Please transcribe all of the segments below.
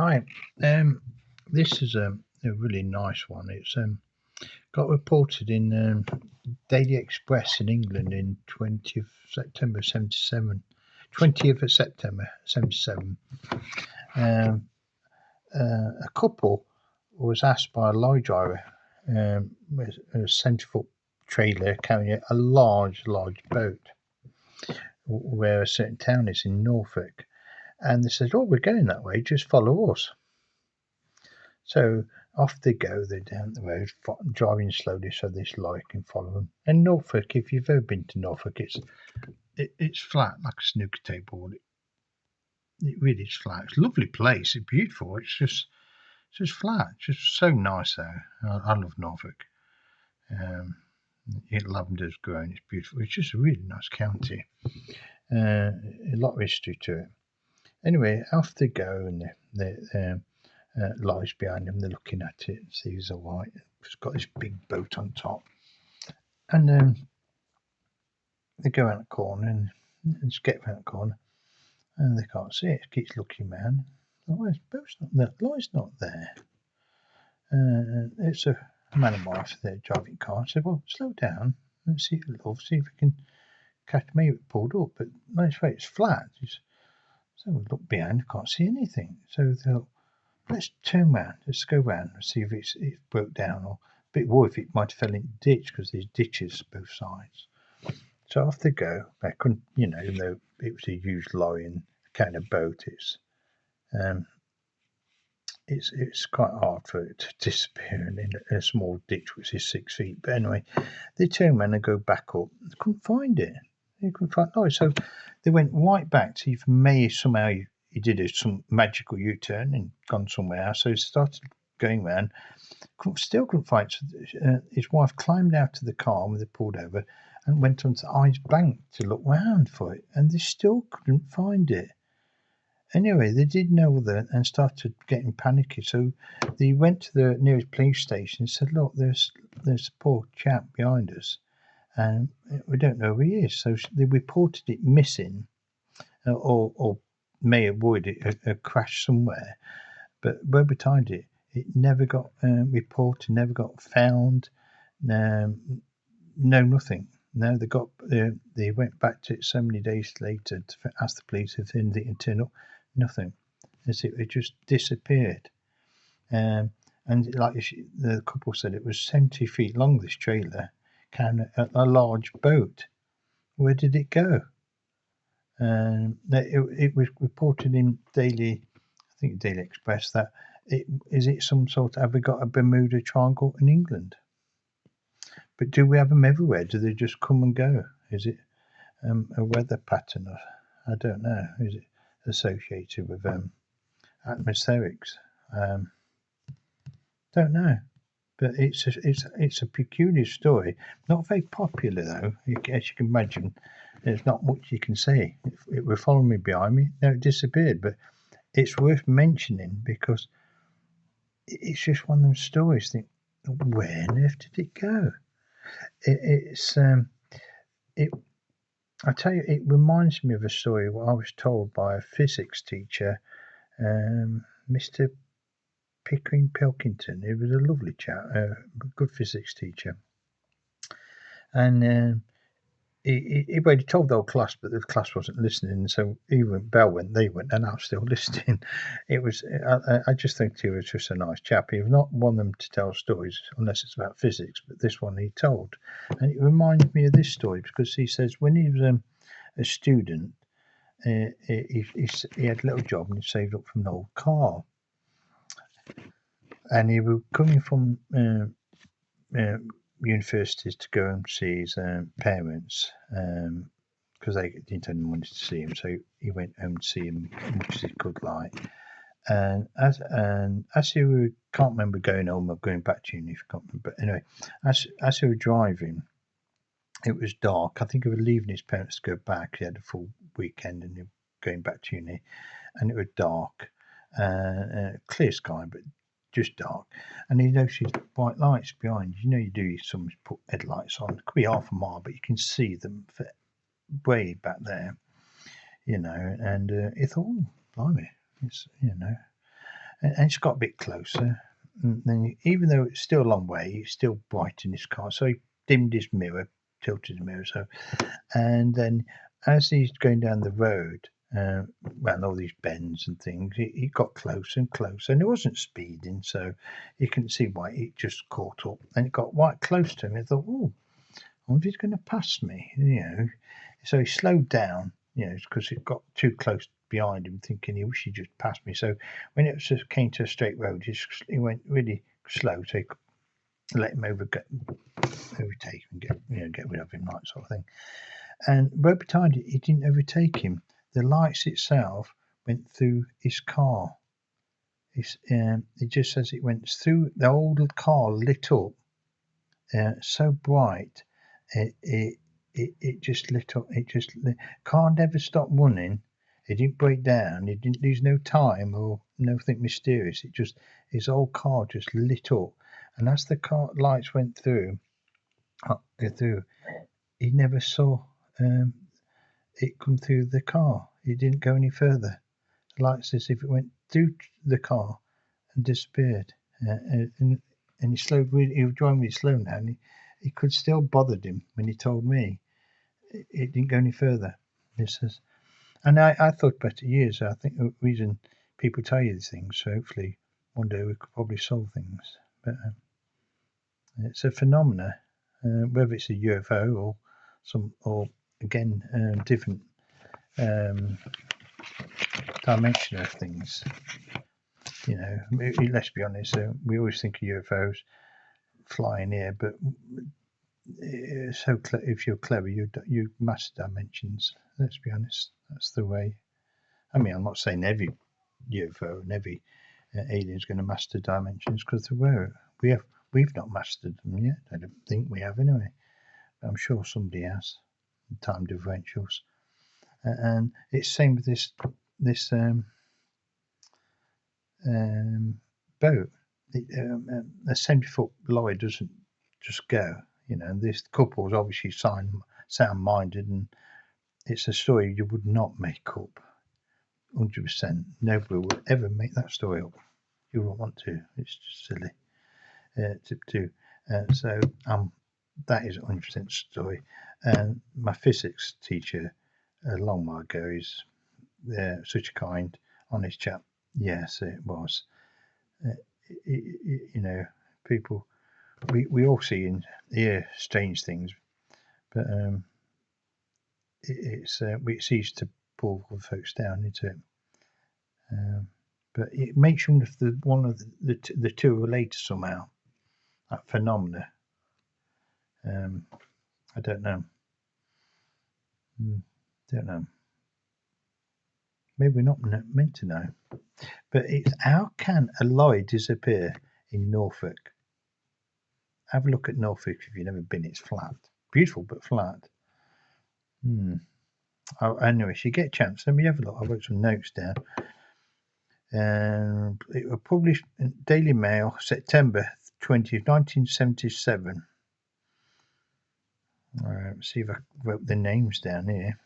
Hi, this is a really nice one. It's got reported in Daily Express in England in 20th September 77. 20th of September 77. Um, a couple was asked by a lorry driver with a 70-foot trailer carrying a large boat where a certain town is in Norfolk. And they said, "Oh, we're going that way, just follow us." So off they go. They're down the road, driving slowly so this lorry can follow them. And Norfolk, if you've ever been to Norfolk, it's flat like a snooker table. It really is flat. It's a lovely place. It's beautiful. It's just flat. It's just so nice there. I love Norfolk. Lavender's grown. It's beautiful. It's just a really nice county. A lot of history to it. Anyway, off they go, and they lies behind them. They're looking at it and see he's all right. It's got this big boat on top. And they go around the corner and skip around the corner, and they can't see it. It keeps looking around. Oh, his boat's not there. The line's not there. It's a man and wife there driving car. I said, "Well, slow down and see if we can catch me pulled up." But nice way, it's flat. So we look behind, can't see anything. So they'll let's turn round. Let's go round and see if it's broke down, or a bit worried if it might have fell into the ditch because there's ditches both sides. So off they go. I couldn't, even though it was a huge lorry and kind of boat, it's quite hard for it to disappear in a small ditch which is 6 feet. But anyway, they turned around and go back up. They couldn't find it. They couldn't find it. So they went right back to if May somehow he did some magical U-turn and gone somewhere else. So he started going round. Still couldn't find it. So, his wife climbed out of the car when they pulled over and went onto the ice bank to look round for it, and they still couldn't find it. Anyway, they did know that and started getting panicky. So they went to the nearest police station and said, "Look, there's a poor chap behind us, and we don't know who he is." So they reported it missing, or may avoid a crash somewhere. But where we tied it, it never got reported, never got found. No, nothing. No, they went back to it so many days later to ask the police if anything had turned up. Nothing. It just disappeared. And like the couple said, it was 70 feet long. This trailer carrying a large boat. Where did it go? It was reported in Daily Express that is it some sort of, have we got a Bermuda Triangle in England? But do we have them everywhere? Do they just come and go? Is it a weather pattern? I don't know. Is it associated with atmospherics? Don't know. But it's a peculiar story. Not very popular though. As you can imagine, there's not much you can say. It were following me behind me. No, it disappeared. But it's worth mentioning because it's just one of those stories. Think, where on earth did it go? I tell you, it reminds me of a story what I was told by a physics teacher, Mr. Pickering Pilkington. He was a lovely chap, a good physics teacher, and he told the whole class, but the class wasn't listening. So bell went, they went, and I was still listening. It was, I just think he was just a nice chap. He was not one of them to tell stories unless it's about physics, but this one he told, and it reminds me of this story because he says when he was a student, he had a little job and he saved up from an old car, and he was coming from universities to go and see his parents because they didn't have anyone to see him, so he went home to see him as much as he could, like. And as he were, can't remember going home or going back to uni, but anyway, as he were driving, it was dark. I think he was leaving his parents to go back. He had a full weekend and he was going back to uni, and it was dark, clear sky, but just dark. And he noticed white lights behind. You do some put headlights on. It could be half a mile, but you can see them for way back there. And he thought, oh, blimey, it's. and it's got a bit closer. And then, even though it's still a long way, it's still bright in his car. So he dimmed his mirror, tilted his mirror. So, and then as he's going down the road, around all these bends and things, he got closer and closer, and it wasn't speeding, so you couldn't see why. It just caught up, and it got right close to him. I thought, oh, I wonder if he's going to pass me, So he slowed down, because it got too close behind him, thinking he wish he just passed me. So when it just came to a straight road, he went really slow, so he could let him overtake and get rid of him, that sort of thing. And right behind it, he didn't overtake him. The lights itself went through his car. It just says it went through the old car, lit up so bright. It just lit up. Car never stopped running. It didn't break down. It didn't lose no time or nothing mysterious. His whole car just lit up. And as the car lights went through, he never saw it come through the car. It didn't go any further. The lights as if it went through the car and disappeared. And he slowed. He was driving really slow now, and it could still bothered him when he told me. It didn't go any further. He says, and I thought about it years. I think the reason people tell you these things, so hopefully one day we could probably solve things. But it's a phenomena, whether it's a UFO or again different dimension of things. Let's be honest. We always think of UFOs flying here, but if you're clever, you master dimensions. Let's be honest. That's the way. I mean, I'm not saying every UFO and every alien is going to master dimensions, because we've not mastered them yet. I don't think we have anyway. I'm sure somebody has. Time differentials, and it's same with this boat. A 70-foot lorry doesn't just go. And this couple's obviously sound-minded, and it's a story you would not make up. 100%. Nobody will ever make that story up. You won't want to. It's just silly to do. So that is a 100% story. And my physics teacher a long while ago is such a kind, honest chap. Yes, it was. People, we all see and hear strange things, but it's easy to pull folks down into it. But it makes you wonder if one of the two are related somehow. That phenomena. I don't know. Don't know. Maybe we're not meant to know. But it's how can a lorry disappear in Norfolk? Have a look at Norfolk if you've never been. It's flat. Beautiful, but flat. Anyway, if you get a chance, let me have a look. I wrote some notes down. And it was published in Daily Mail, September 20th, 1977. Let's see if I wrote the names down here.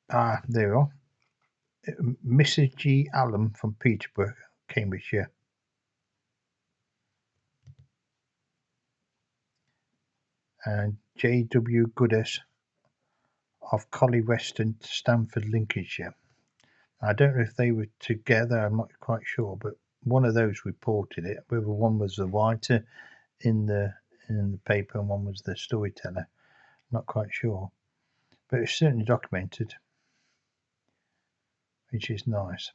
There we are. Mrs. G. Allen from Peterborough, Cambridgeshire. And J.W. Goodess of Collie Weston, Stamford, Lincolnshire. I don't know if they were together, I'm not quite sure, but one of those reported it. Whether one was the writer in the paper and one was the storyteller, not quite sure. But it's certainly documented, which is nice.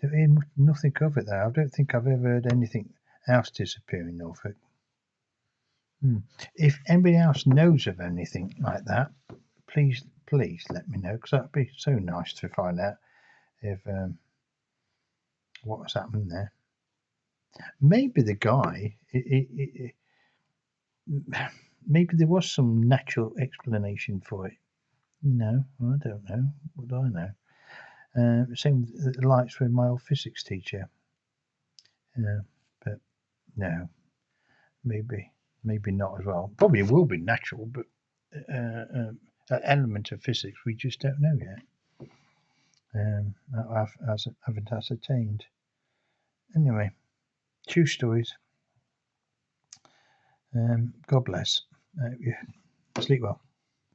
Don't hear nothing of it though. I don't think I've ever heard anything else disappear in Norfolk. If anybody else knows of anything like that, please let me know, because that'd be so nice to find out if what's happened there. Maybe the guy, maybe there was some natural explanation for it. No, I don't know. What do I know? Same with the lights with my old physics teacher. But no, maybe not as well. Probably it will be natural, but an element of physics we just don't know yet. I haven't ascertained. Anyway, true stories. God bless. Sleep well.